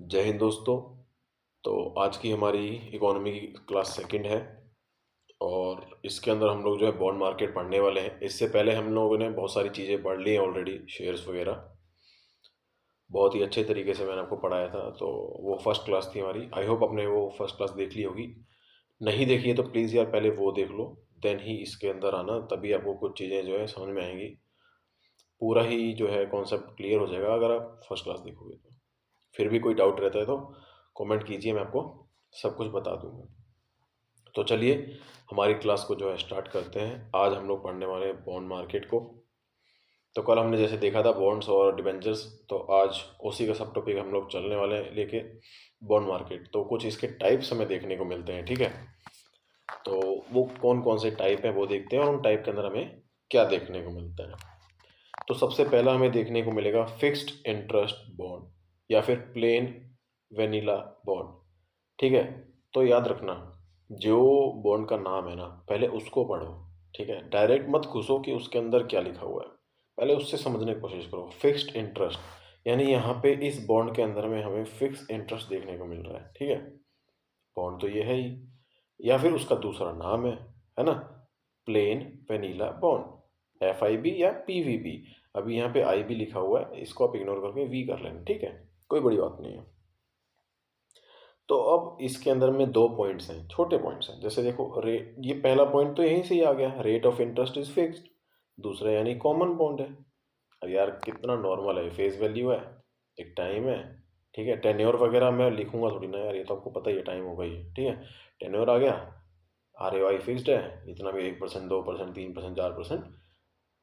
जय हिंद दोस्तों। तो आज की हमारी इकोनॉमी की क्लास सेकंड है और इसके अंदर हम लोग जो है बॉन्ड मार्केट पढ़ने वाले हैं। इससे पहले हम लोगों ने बहुत सारी चीज़ें पढ़ ली हैं ऑलरेडी, शेयर्स वगैरह बहुत ही अच्छे तरीके से मैंने आपको पढ़ाया था। तो वो फर्स्ट क्लास थी हमारी। आई होप आपने वो फर्स्ट क्लास देख ली होगी। नहीं देखी है तो प्लीज़ यार पहले वो देख लो, देन ही इसके अंदर आना, तभी आपको कुछ चीज़ें जो है समझ में आएंगी। पूरा ही जो है कॉन्सेप्ट क्लियर हो जाएगा अगर आप फर्स्ट क्लास देखोगे तो। फिर भी कोई डाउट रहता है तो कमेंट कीजिए, मैं आपको सब कुछ बता दूंगा। तो चलिए हमारी क्लास को जो है स्टार्ट करते हैं। आज हम लोग पढ़ने वाले हैं बॉन्ड मार्केट को। तो कल हमने जैसे देखा था बॉन्ड्स और डिबेंचर्स, तो आज उसी का सब टॉपिक हम लोग चलने वाले हैं लेके बॉन्ड मार्केट। तो कुछ इसके टाइप्स हमें देखने को मिलते हैं, ठीक है। तो वो कौन कौन से टाइप है वो देखते हैं और उन टाइप के अंदर हमें क्या देखने को मिलता है। तो सबसे पहला हमें देखने को मिलेगा फिक्स्ड इंटरेस्ट बॉन्ड या फिर प्लेन वेनिला बॉन्ड, ठीक है। तो याद रखना, जो बॉन्ड का नाम है ना पहले उसको पढ़ो, ठीक है। डायरेक्ट मत घुसो कि उसके अंदर क्या लिखा हुआ है, पहले उससे समझने की कोशिश करो। फिक्स्ड इंटरेस्ट यानी यहाँ पे इस बॉन्ड के अंदर में हमें फिक्स इंटरेस्ट देखने को मिल रहा है, ठीक है। बॉन्ड तो ये है ही, या फिर उसका दूसरा नाम है ना, प्लेन वेनिला बॉन्ड, FIB या PVB। अभी यहाँ पे IB लिखा हुआ है, इसको आप इग्नोर करके V कर लेना, ठीक है, कोई बड़ी बात नहीं है। तो अब इसके अंदर में दो पॉइंट्स हैं, छोटे पॉइंट्स हैं। जैसे देखो रेट, ये पहला पॉइंट तो यहीं से ही आ गया, rate of interest is fixed. दूसरा यानी कॉमन बॉन्ड है। अब यार कितना नॉर्मल है, फेस वैल्यू है, एक टाइम है, ठीक है। टेन्योर वगैरह मैं लिखूंगा थोड़ी ना यार, ये तो आपको पता ही है, टाइम हो गई है, ठीक है। टेन्योर आ गया, ROI फिक्स्ड है, इतना भी 1%, 2%, 3%, 4%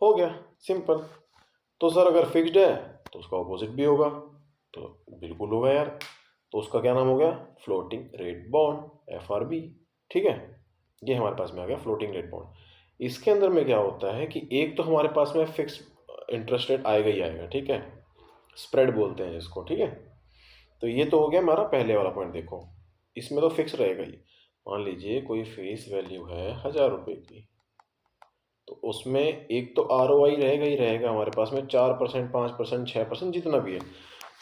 हो गया, सिंपल। तो सर अगर फिक्स्ड है तो उसका ऑपोजिट भी होगा, तो बिल्कुल होगा यार। तो उसका क्या नाम हो गया, फ्लोटिंग रेट बॉन्ड, FRB, ठीक है। ये हमारे पास में आ गया फ्लोटिंग रेट बॉन्ड। इसके अंदर में क्या होता है कि एक तो हमारे पास में फिक्स इंटरेस्ट रेट आएगा ही आएगा, ठीक है, स्प्रेड बोलते हैं इसको, ठीक है। तो ये तो हो गया हमारा पहले वाला पॉइंट। देखो इसमें तो फिक्स रहेगा ही। मान लीजिए कोई फेस वैल्यू है 1000 रुपये की, तो उसमें एक तो ROI रहेगा ही रहेगा हमारे पास में, 4%, 5%, 6%, जितना भी है।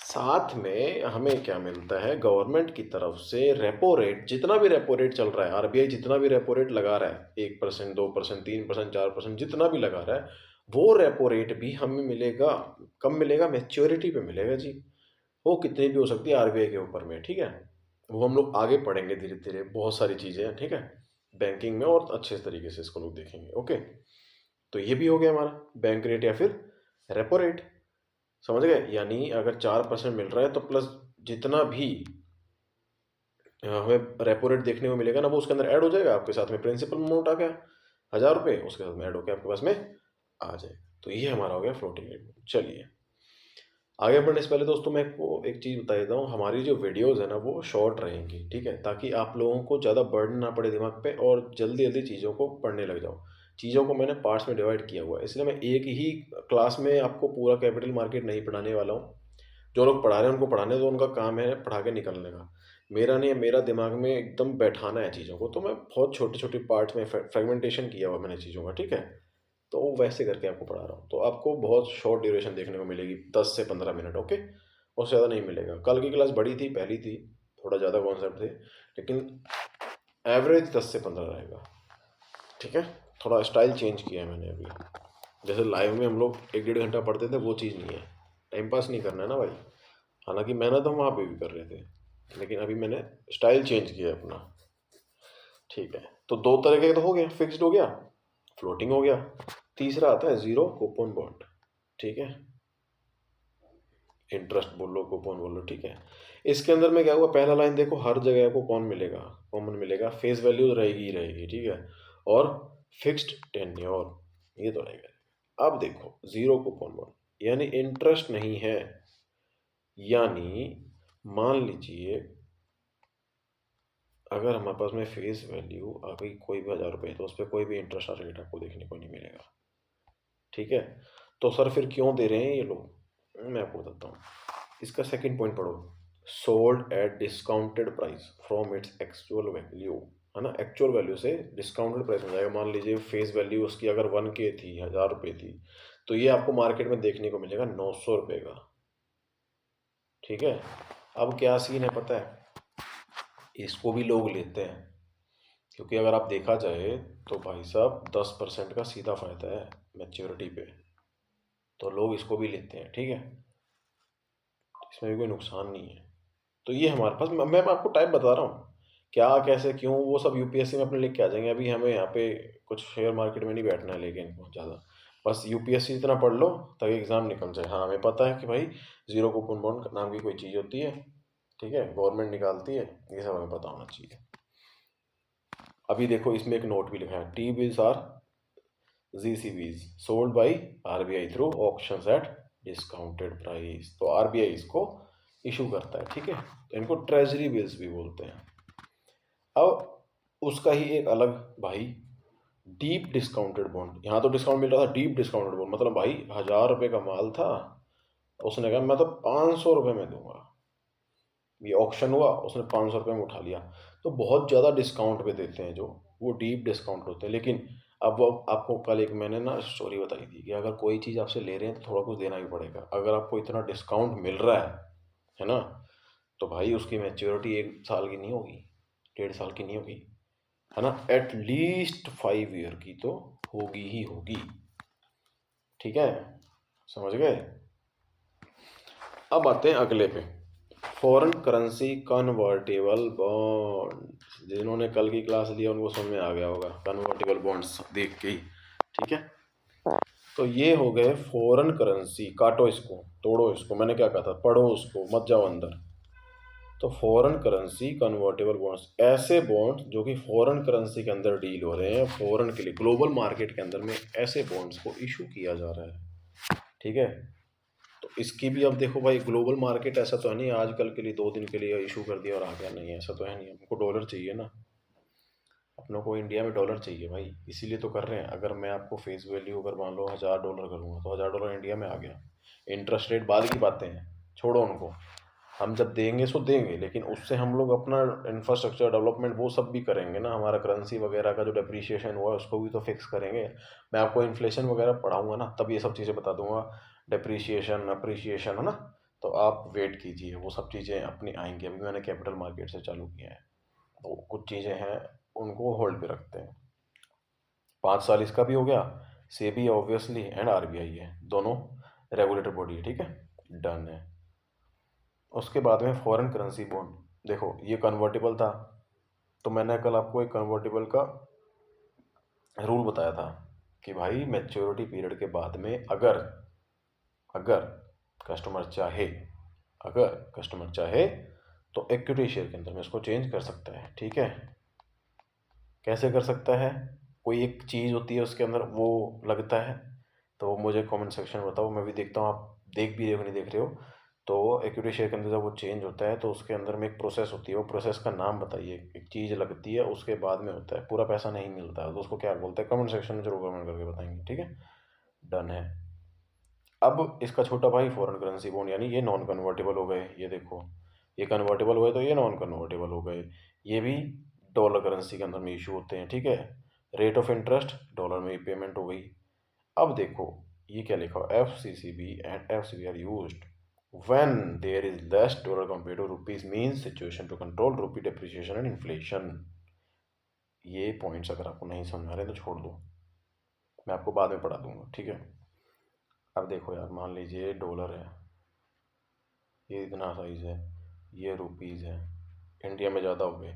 साथ में हमें क्या मिलता है गवर्नमेंट की तरफ से, रेपो रेट, जितना भी रेपो रेट चल रहा है, RBI जितना भी रेपो रेट लगा रहा है, 1%, 2%, 3%, 4%, जितना भी लगा रहा है, वो रेपो रेट भी हमें मिलेगा। कब मिलेगा, मैच्योरिटी पे मिलेगा जी। वो कितनी भी हो सकती है RBI के ऊपर में, ठीक है। वो हम लोग आगे पढ़ेंगे धीरे धीरे, बहुत सारी चीज़ें हैं, ठीक है, बैंकिंग में, और अच्छे तरीके से इसको लोग देखेंगे, ओके। तो ये भी हो गया हमारा बैंक रेट या फिर रेपो रेट, समझ गए। यानी अगर 4% मिल रहा है तो प्लस जितना भी हमें रेपो रेट देखने को मिलेगा ना, वो उसके अंदर ऐड हो जाएगा। आपके साथ में प्रिंसिपल अमाउंट आ गया 1000 रुपये, उसके साथ में ऐड होकर आपके पास में आ जाए। तो ये हमारा हो गया फ्लोटिंग रेट। चलिए आगे बढ़ने से पहले दोस्तों मैं आपको एक चीज़ बता देता हूँ, हमारी जो वीडियोस है ना वो शॉर्ट रहेंगी, ठीक है, ताकि आप लोगों को ज़्यादा बर्डन ना पड़े दिमाग पे और जल्दी जल्दी चीज़ों को पढ़ने लग जाओ। चीज़ों को मैंने पार्ट्स में डिवाइड किया हुआ है, इसलिए मैं एक ही क्लास में आपको पूरा कैपिटल मार्केट नहीं पढ़ाने वाला हूँ। जो लोग पढ़ा रहे हैं उनको पढ़ाने दो, उनका काम है पढ़ा के निकलने का। मेरा नहीं है, मेरा दिमाग में एकदम बैठाना है चीज़ों को। तो मैं बहुत छोटे छोटे पार्ट्स में फ्रेगमेंटेशन किया हुआ मैंने चीज़ों का, ठीक है। तो वैसे करके आपको पढ़ा रहा हूँ, तो आपको बहुत शॉर्ट ड्यूरेशन देखने को मिलेगी, 10 से 15 मिनट, ओके। उससे ज़्यादा नहीं मिलेगा। कल की क्लास बड़ी थी, पहली थी, थोड़ा ज़्यादा कॉन्सेप्ट थे, लेकिन एवरेज 10 से 15 रहेगा, ठीक है। थोड़ा स्टाइल चेंज किया है मैंने अभी। जैसे लाइव में हम लोग 1 डेढ़ घंटा पढ़ते थे, वो चीज़ नहीं है। टाइम पास नहीं करना है ना भाई, हालांकि मेहनत हम वहाँ पे भी कर रहे थे, लेकिन अभी मैंने स्टाइल चेंज किया है अपना, ठीक है। तो दो तरह के तो हो गया, फिक्स्ड हो गया, फ्लोटिंग हो गया। तीसरा आता है जीरो कूपन बॉन्ड, ठीक है, इंटरेस्ट बोल लो, कूपन बोल लो, ठीक है। इसके अंदर में क्या हुआ, पहला लाइन देखो, हर जगह आपको कौन मिलेगा, कॉमन मिलेगा, फेस वैल्यू रहेगी ही रहेगी, ठीक है, और फिक्स्ड टेन्योर, ये तो रहेगा। अब देखो जीरो कूपन बॉन्ड यानी इंटरेस्ट नहीं है, यानी मान लीजिए अगर हमारे पास में फेस वैल्यू आ गई कोई भी 1000 रुपये, तो उस पर कोई भी इंटरेस्ट रेट आपको देखने को नहीं मिलेगा, ठीक है। तो सर फिर क्यों दे रहे हैं ये लोग, मैं आपको बताता हूँ। इसका सेकंड पॉइंट पढ़ो, sold at discounted price from its actual value, है ना, एक्चुअल वैल्यू से डिस्काउंटेड प्राइस हो जाएगा। मान लीजिए फेस वैल्यू उसकी अगर 1K थी, 1000 रुपये थी, तो ये आपको मार्केट में देखने को मिलेगा 900 रुपये का, ठीक है। अब क्या सीन है पता है, इसको भी लोग लेते हैं, क्योंकि अगर आप देखा जाए तो भाई साहब 10% का सीधा फायदा है मैच्योरिटी पे, तो लोग इसको भी लेते हैं, ठीक है, इसमें भी कोई नुकसान नहीं है। तो ये हमारे पास, मैं आपको टाइप बता रहा हूँ, क्या कैसे क्यों वो सब यूपीएससी में अपने लिख के आ जाएंगे। अभी हमें यहाँ पे कुछ शेयर मार्केट में नहीं बैठना है, लेकिन बहुत ज़्यादा बस यूपीएससी इतना पढ़ लो ताकि एग्ज़ाम निकल जाए। हाँ, हमें पता है कि भाई जीरो कूपन बॉन्ड नाम की कोई चीज़ होती है, ठीक है, गवर्नमेंट निकालती है, ये सब हमें पता होना चाहिए। अभी देखो इसमें एक नोट भी लिखा है, T bills are GCBs sold by RBI through auctions at discounted price. तो आरबीआई इसको इशू करता है, ठीक है, तो इनको ट्रेजरी बिल्स भी बोलते हैं। अब उसका ही एक अलग भाई डीप डिस्काउंटेड बॉन्ड, यहाँ तो डिस्काउंट मिल रहा था, डीप डिस्काउंटेड बॉन्ड मतलब भाई 1000 रुपये का माल था, उसने कहा मैं तो 500 रुपये में दूंगा, ये ऑक्शन हुआ, उसने 500 रुपये में उठा लिया। तो बहुत ज़्यादा डिस्काउंट पे देते हैं जो, वो डीप डिस्काउंट होते हैं। लेकिन अब वो आपको कल एक मैंने ना स्टोरी बताई थी कि अगर कोई चीज़ आपसे ले रहे हैं तो थोड़ा कुछ देना ही पड़ेगा। अगर आपको इतना डिस्काउंट मिल रहा है ना, तो भाई उसकी मैच्योरिटी 1 साल की नहीं होगी, 1.5 साल की नहीं होगी, है ना, एटलीस्ट 5 ईयर की तो होगी ही होगी, ठीक है, समझ गए। अब आते हैं अगले पे, फॉरेन करेंसी कन्वर्टेबल बॉन्ड। जिन्होंने कल की क्लास लिया उनको समझ में आ गया होगा कन्वर्टेबल बॉन्ड्स देख के ही, ठीक है। तो ये हो गए फॉरेन करेंसी, काटो इसको, तोड़ो इसको, मैंने क्या कहा था, पढ़ो उसको, मत जाओ अंदर। तो फॉरेन करेंसी कन्वर्टेबल बॉन्ड्स, ऐसे बॉन्ड जो कि फॉरेन करेंसी के अंदर डील हो रहे हैं, फॉरेन के लिए ग्लोबल मार्केट के अंदर में ऐसे बॉन्ड्स को इशू किया जा रहा है, ठीक है। तो इसकी भी अब देखो भाई, ग्लोबल मार्केट ऐसा तो है नहीं आजकल के लिए 2 दिन के लिए इशू कर दिया और आ गया, नहीं है, ऐसा तो है नहीं, हमको डॉलर चाहिए ना, अपनों को इंडिया में डॉलर चाहिए भाई, इसीलिए तो कर रहे हैं। अगर मैं आपको फेस वैल्यू अगर मान लो $1000 करूँगा तो $1000 इंडिया में आ गया। इंटरेस्ट रेट बाद की बातें हैं, छोड़ो उनको, हम जब देंगे सो देंगे, लेकिन उससे हम लोग अपना इंफ्रास्ट्रक्चर डेवलपमेंट वो सब भी करेंगे ना, हमारा करेंसी वगैरह का जो डेप्रीशिएशन हुआ है उसको भी तो फिक्स करेंगे। मैं आपको इन्फ्लेशन वगैरह पढ़ाऊंगा ना, तब ये सब चीज़ें बता दूंगा, डेप्रीशिएशन अप्रिशिएशन, है ना। तो आप वेट कीजिए, वो सब चीज़ें अपनी आएंगी। अभी मैंने कैपिटल मार्केट से चालू किया है, तो कुछ चीज़ें हैं उनको होल्ड पे रखते हैं। 5 साल इसका भी हो गया, सेबी ऑब्वियसली एंड आरबीआई है, दोनों रेगुलेटर बॉडी है, ठीक है, डन है। उसके बाद में फॉरेन करेंसी बॉन्ड, देखो ये कन्वर्टेबल था, तो मैंने कल आपको एक कन्वर्टेबल का रूल बताया था कि भाई मैच्योरिटी पीरियड के बाद में अगर अगर कस्टमर चाहे अगर कस्टमर चाहे तो इक्विटी शेयर के अंदर में इसको चेंज कर सकता है, ठीक है। कैसे कर सकता है, कोई एक चीज़ होती है उसके अंदर वो लगता है, तो मुझे कमेंट सेक्शन में बताओ, मैं भी देखता हूँ आप देख भी रहे हो नहीं देख रहे हो। तो इक्विटी शेयर के अंदर जब वो चेंज होता है तो उसके अंदर में एक प्रोसेस होती है, वो प्रोसेस का नाम बताइए, एक चीज़ लगती है उसके बाद में होता है, पूरा पैसा नहीं मिलता है, तो उसको क्या बोलते हैं, कमेंट सेक्शन में जरूर कमेंट करके बताएंगे, ठीक है, डन है। अब इसका छोटा भाई फॉरेन करेंसी बॉन्ड, यानी ये नॉन कन्वर्टेबल हो गए, ये देखो, ये कन्वर्टेबल हुए तो ये नॉन कन्वर्टेबल हो गए, ये भी डॉलर करेंसी के अंदर में इशू होते हैं, ठीक है। रेट ऑफ इंटरेस्ट डॉलर में ही पेमेंट हो गई। अब देखो ये क्या लिखा, F C C B and F C B are use when there is less dollar compare to rupees, means situation to control rupee depreciation and inflation. ये points अगर आपको नहीं समझ आ रहे तो छोड़ दो, मैं आपको बाद में पढ़ा दूंगा, ठीक है। अब देखो यार, मान लीजिए डॉलर है, ये इतना साइज़ है, ये रुपीज़ है, इंडिया में ज़्यादा हो गए,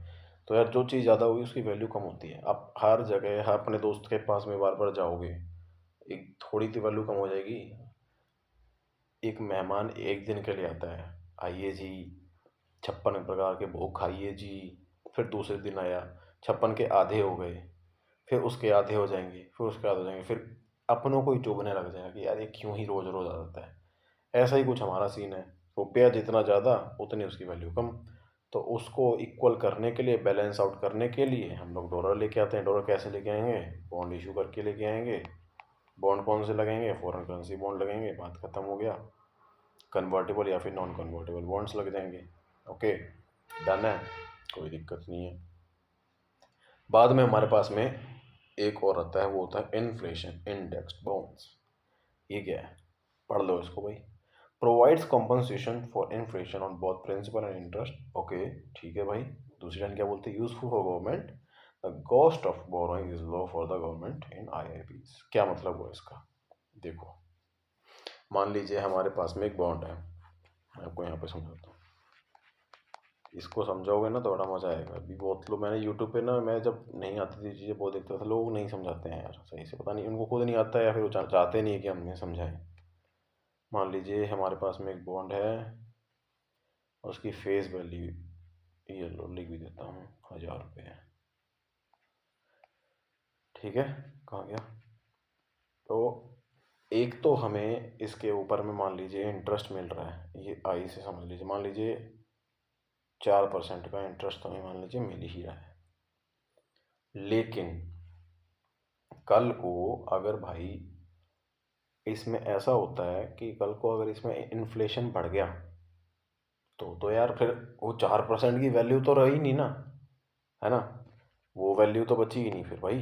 तो यार जो चीज़ ज़्यादा होगी उसकी वैल्यू कम होती है। आप हर जगह हर अपने दोस्त के पास में बार बार जाओगे, एक थोड़ी सी वैल्यू कम हो जाएगी। एक मेहमान एक दिन के लिए आता है, आइए जी 56 प्रकार के भोग खाइए जी, फिर दूसरे दिन आया, 56 के आधे हो गए, फिर उसके आधे हो जाएंगे, फिर उसके आधे हो जाएंगे, फिर अपनों को ही चुभने लग जाएगा कि यार ये क्यों ही रोज़ रोज़ आ जाता है। ऐसा ही कुछ हमारा सीन है, रुपया जितना ज़्यादा उतनी उसकी वैल्यू कम। तो उसको इक्वल करने के लिए, बैलेंस आउट करने के लिए हम लोग डॉलर लेके आते हैं। डॉलर कैसे लेके आएंगे, बॉन्ड इशू करके लेके आएंगे। बॉन्ड कौन से लगेंगे, फॉरेन करेंसी बॉन्ड लगेंगे, बात खत्म हो गया। कन्वर्टेबल या फिर नॉन कन्वर्टेबल बॉन्ड्स लग जाएंगे, ओके, डन है, कोई दिक्कत नहीं है। बाद में हमारे पास में एक और आता है, वो होता है इन्फ्लेशन इंडेक्स बॉन्ड्स। ये क्या है, पढ़ लो इसको भाई। Provides compensation for inflation on both principal and interest. Okay, ठीक है भाई। दूसरी लाइन क्या बोलते हैं? Useful for government, the cost of borrowing is low for the government in IIPs. क्या मतलब हुआ इसका? देखो, मान लीजिए हमारे पास में एक बॉन्ड है, मैं आपको यहाँ पे समझाता हूँ। इसको समझाओगे ना तो बड़ा मजा आएगा। अभी बहुत लोग, मैंने यूट्यूब पे ना, मैं जब नहीं आती थी चीज़ें बहुत देखता था, लोग नहीं समझाते हैं यार सही से, पता नहीं उनको खुद नहीं आता है या फिर वो चाहते नहीं है कि हम समझाएं। मान लीजिए हमारे पास में एक बॉन्ड है, उसकी फेस वैल्यू, ये लो लिख भी देता हूँ, 1000 रुपये है। ठीक है, कहाँ गया? तो एक तो हमें इसके ऊपर में मान लीजिए इंटरेस्ट मिल रहा है, ये आई से समझ लीजिए, मान लीजिए 4% का इंटरेस्ट हमें मान लीजिए मिल ही रहा है। लेकिन कल को अगर भाई इसमें ऐसा होता है कि कल को अगर इसमें इन्फ्लेशन बढ़ गया तो यार फिर वो 4% की वैल्यू तो रही नहीं ना, है ना? वो वैल्यू तो बची ही नहीं फिर भाई,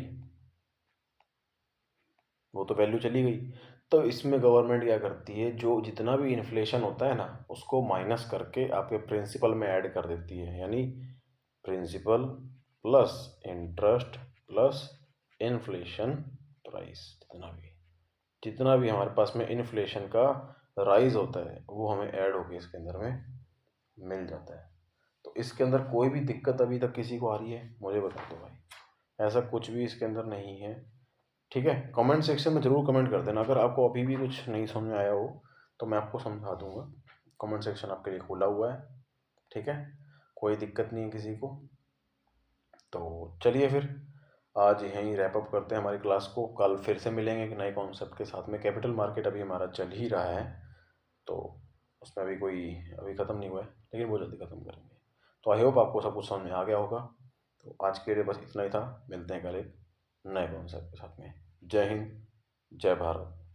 वो तो वैल्यू चली गई। तो इसमें गवर्नमेंट क्या करती है, जो जितना भी इन्फ्लेशन होता है ना उसको माइनस करके आपके प्रिंसिपल में ऐड कर देती है। यानी principal plus interest plus inflation price, जितना भी हमारे पास में इन्फ्लेशन का राइज होता है वो हमें ऐड होके इसके अंदर में मिल जाता है। तो इसके अंदर कोई भी दिक्कत अभी तक किसी को आ रही है? मुझे बता दो भाई, ऐसा कुछ भी इसके अंदर नहीं है। ठीक है, कमेंट सेक्शन में ज़रूर कमेंट कर देना अगर आपको अभी भी कुछ नहीं समझ में आया हो, तो मैं आपको समझा दूंगा। कमेंट सेक्शन आपके लिए खुला हुआ है, ठीक है, कोई दिक्कत नहीं है किसी को। तो चलिए फिर आज यहीं रैप अप करते हैं हमारी क्लास को। कल फिर से मिलेंगे एक नए कॉन्सेप्ट के साथ में। कैपिटल मार्केट अभी हमारा चल ही रहा है, तो उसमें अभी कोई अभी ख़त्म नहीं हुआ है, लेकिन बहुत जल्दी ख़त्म करेंगे। तो आई होप आपको सब कुछ समझ में आ गया होगा। तो आज के लिए बस इतना ही था, मिलते हैं कल एक नए कॉन्सेप्ट के साथ में। जय हिंद, जय भारत।